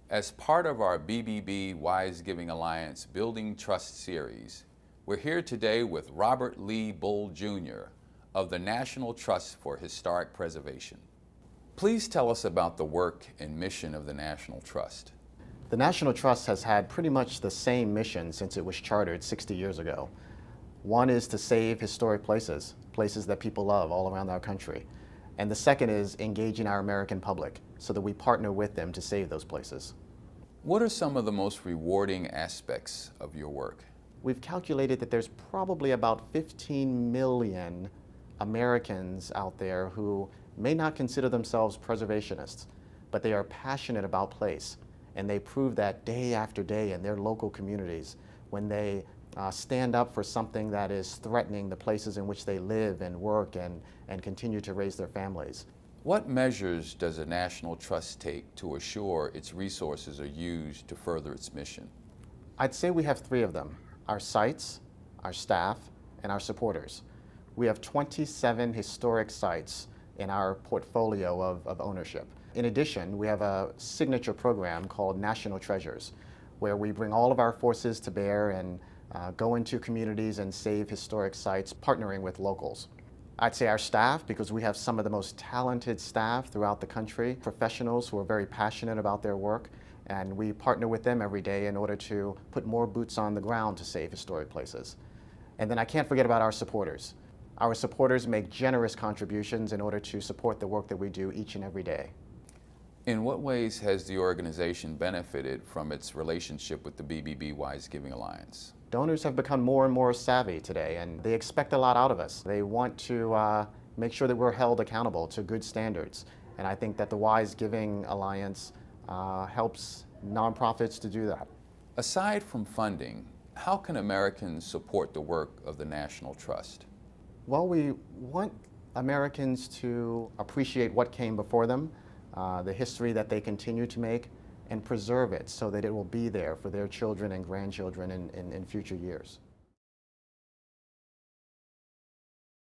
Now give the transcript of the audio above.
As part of our BBB Wise Giving Alliance Building Trust series, we're here today with Robert Lee Bull Jr. of the National Trust for Historic Preservation. Please tell us about the work and mission of the National Trust. The National Trust has had pretty much the same mission since it was chartered 60 years ago. One is to save historic places, places that people love all around our country. And the second is engaging our American public so that we partner with them to save those places. What are some of the most rewarding aspects of your work? We've calculated that there's probably about 15 million Americans out there who may not consider themselves preservationists, but they are passionate about place. And they prove that day after day in their local communities when they stand up for something that is threatening the places in which they live and work and continue to raise their families. What measures does a National Trust take to assure its resources are used to further its mission? I'd say we have three of them: our sites, our staff, and our supporters. We have 27 historic sites in our portfolio of ownership. In addition, we have a signature program called National Treasures, where we bring all of our forces to bear and go into communities and save historic sites, partnering with locals. I'd say our staff, because we have some of the most talented staff throughout the country, professionals who are very passionate about their work, and we partner with them every day in order to put more boots on the ground to save historic places. And then I can't forget about our supporters. Our supporters make generous contributions in order to support the work that we do each and every day. In what ways has the organization benefited from its relationship with the BBB Wise Giving Alliance? Donors have become more and more savvy today, and they expect a lot out of us. They want to make sure that we're held accountable to good standards. And I think that the Wise Giving Alliance helps nonprofits to do that. Aside from funding, how can Americans support the work of the National Trust? Well, we want Americans to appreciate what came before them, the history that they continue to make, and preserve it so that it will be there for their children and grandchildren in future years.